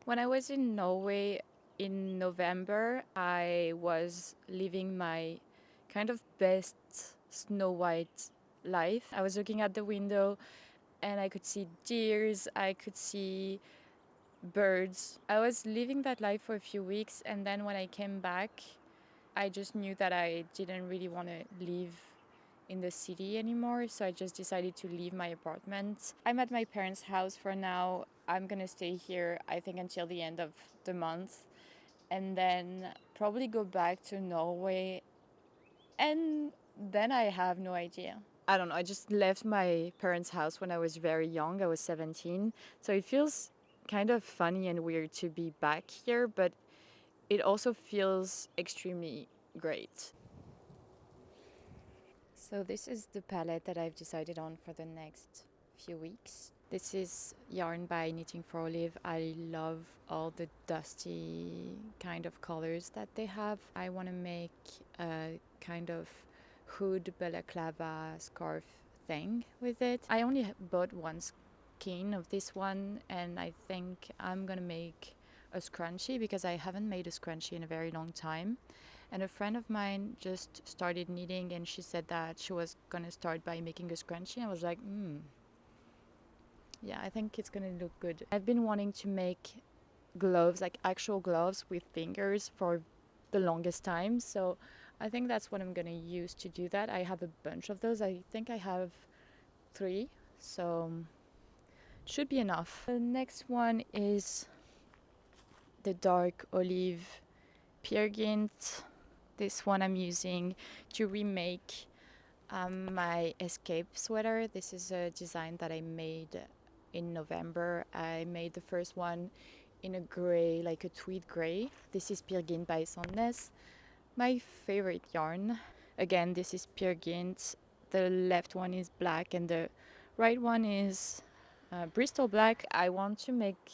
When I was in Norway in November, I was living my kind of best Snow White life. I was looking at the window and I could see deers, I could see birds. I was living that life for a few weeks, and then when I came back, I just knew that I didn't really want to live in the city anymore, so I just decided to leave my apartment. I'm at my parents' house for now. I'm gonna stay here, I think, until the end of the month, and then probably go back to Norway, and then I have no idea. I don't know, I just left my parents' house when I was very young. I was 17, so it feels kind of funny and weird to be back here, but it also feels extremely great. So this is the palette that I've decided on for the next few weeks. This is yarn by Knitting for Olive. I love all the dusty kind of colors that they have. I want to make a kind of hood balaclava scarf thing with it. I only bought one skein of this one, and I think I'm gonna make a scrunchie because I haven't made a scrunchie in a very long time. And a friend of mine just started knitting, and she said that she was gonna start by making a scrunchie. I was like, yeah, I think it's gonna look good. I've been wanting to make gloves, like actual gloves with fingers, for the longest time. So I think that's what I'm gonna use to do that. I have a bunch of those. I think I have 3, so it should be enough. The next one is the dark olive Peer Gynt. This one I'm using to remake my escape sweater. This is a design that I made in November. I made the first one in a gray, like a tweed gray. This is Peer Gynt by Sandnes, my favorite yarn. Again, this is Peer Gynt. The left one is black and the right one is Bristol black. I want to make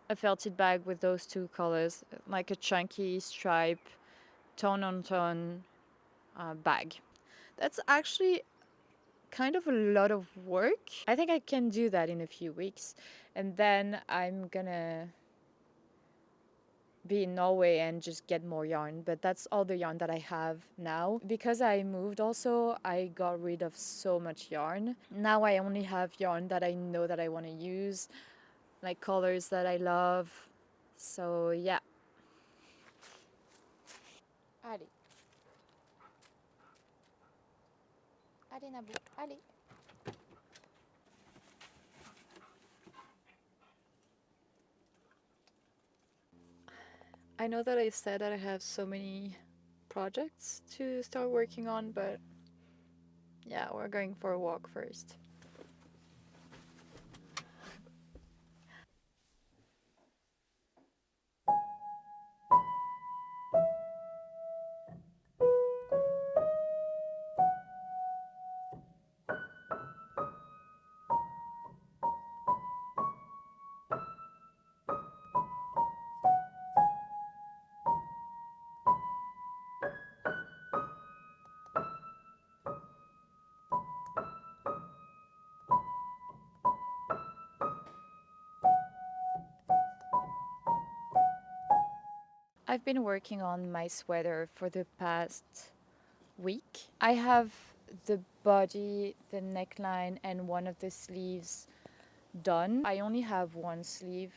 a felted bag with those two colors, like a chunky stripe, tone on tone bag. That's actually kind of a lot of work. I think I can do that in a few weeks. And then I'm gonna be in Norway and just get more yarn. But that's all the yarn that I have now. Because I moved also, I got rid of so much yarn. Now I only have yarn that I know that I want to use, like colors that I love. So yeah. Allez, allez Naboo, allez. I know that I said that I have so many projects to start working on, but yeah, we're going for a walk first. I've been working on my sweater for the past week. I have the body, the neckline, and one of the sleeves done. I only have one sleeve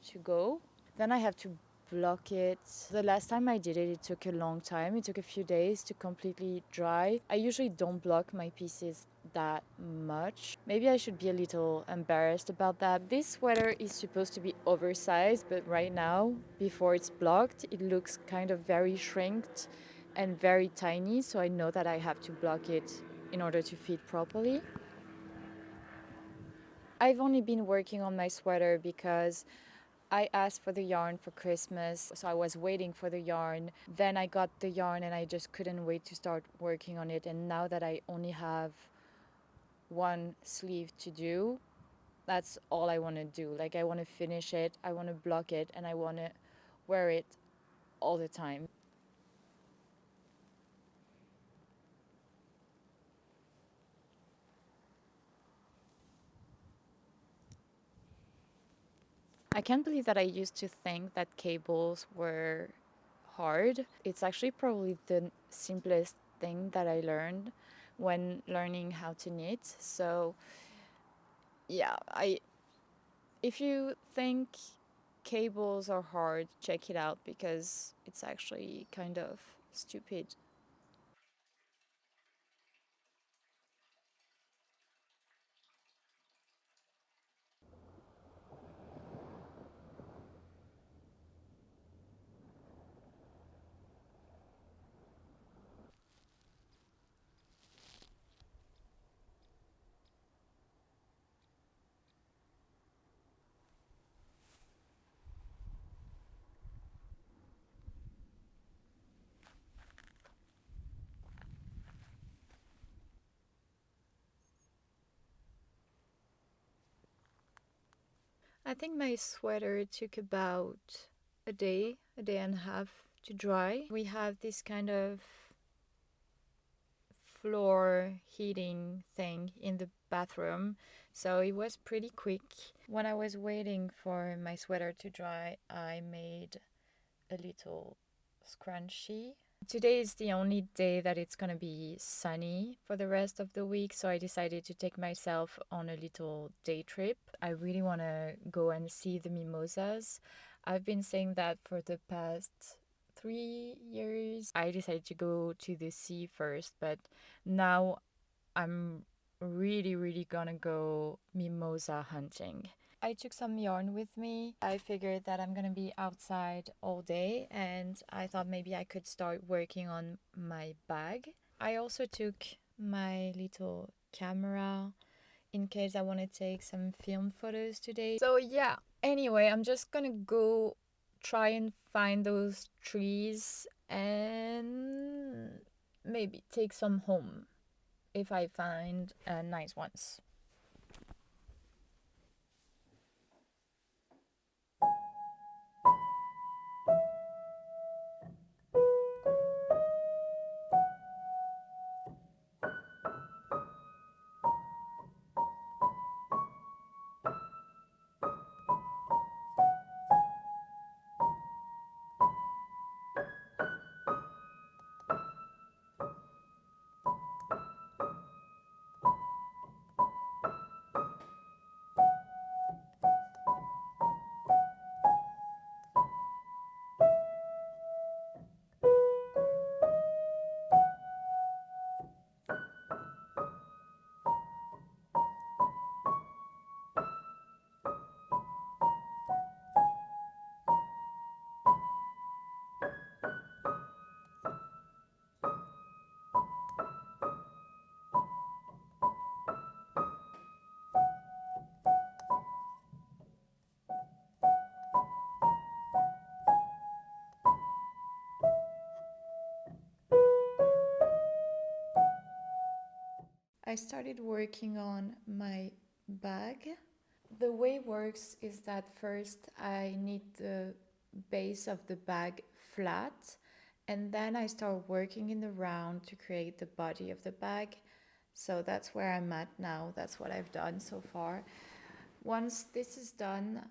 to go. Then I have to block it. The last time I did it, it took a long time. It took a few days to completely dry. I usually don't block my pieces that much. Maybe I should be a little embarrassed about that. This sweater is supposed to be oversized, but right now, before it's blocked, it looks kind of very shrinked and very tiny, so I know that I have to block it in order to fit properly. I've only been working on my sweater because I asked for the yarn for Christmas, so I was waiting for the yarn. Then I got the yarn and I just couldn't wait to start working on it. And now that I only have one sleeve to do, that's all I want to do. Like, I want to finish it, I want to block it, and I want to wear it all the time. I can't believe that I used to think that cables were hard. It's actually probably the simplest thing that I learned when learning how to knit. So, yeah, I if you think cables are hard, check it out because it's actually kind of stupid. I think my sweater took about a day and a half to dry. We have this kind of floor heating thing in the bathroom, so it was pretty quick. When I was waiting for my sweater to dry, I made a little scrunchie. Today is the only day that it's gonna be sunny for the rest of the week, so I decided to take myself on a little day trip. I really want to go and see the mimosas. I've been saying that for the past 3 years. I decided to go to the sea first, but now I'm really, really gonna go mimosa hunting. I took some yarn with me. I figured that I'm gonna be outside all day and I thought maybe I could start working on my bag. I also took my little camera in case I want to take some film photos today. So, yeah, anyway, I'm just gonna go try and find those trees and maybe take some home if I find nice ones. I started working on my bag. The way it works is that first I need the base of the bag flat and then I start working in the round to create the body of the bag. So that's where I'm at now. That's what I've done so far. Once this is done,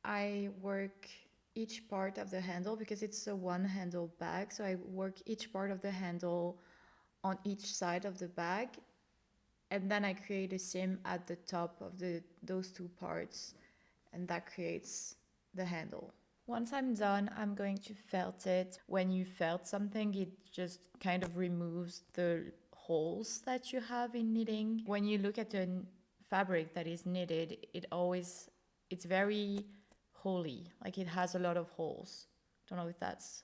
I work each part of the handle because it's a one handle bag. So I work each part of the handle on each side of the bag and then I create a seam at the top of those two parts and that creates the handle. Once I'm done, I'm going to felt it. When you felt something, it just kind of removes the holes that you have in knitting. When you look at a fabric that is knitted, it's very holy, like it has a lot of holes. Don't know if that's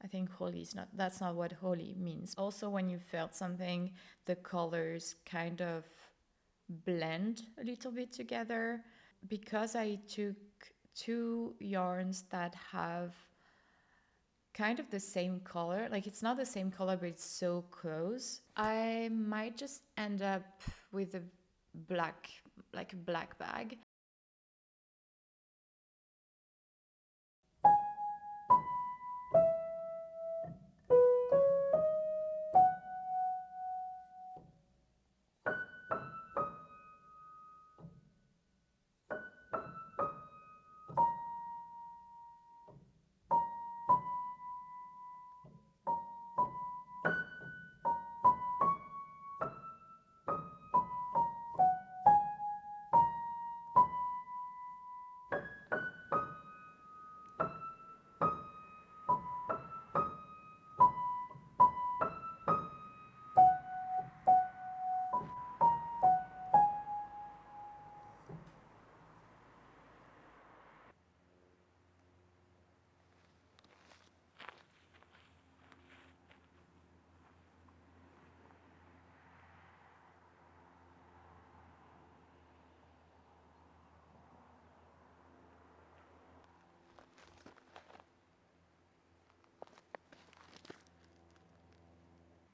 I think holy is not, that's not what holy means. Also, when you felt something, the colors kind of blend a little bit together. Because I took two yarns that have kind of the same color, like it's not the same color, but it's so close, I might just end up with a black, like a black bag.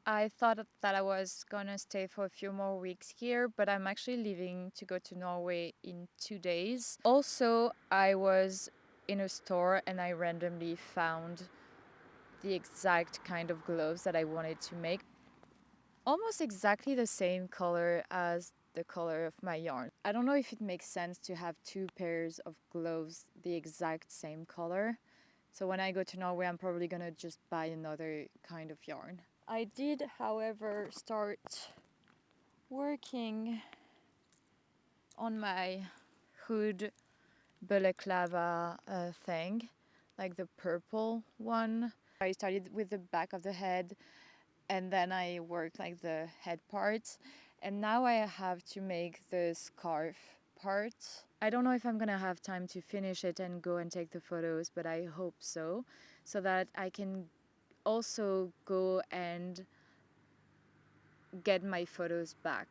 I thought that I was gonna stay for a few more weeks here, but I'm actually leaving to go to Norway in 2 days. Also, I was in a store and I randomly found the exact kind of gloves that I wanted to make. Almost exactly the same color as the color of my yarn. I don't know if it makes sense to have two pairs of gloves the exact same color. So when I go to Norway, I'm probably gonna just buy another kind of yarn. I did, however, start working on my hood balaclava thing, like the purple one. I started with the back of the head and then I worked like the head part, and now I have to make the scarf part. I don't know if I'm gonna have time to finish it and go and take the photos, but I hope so that I can also go and get my photos back.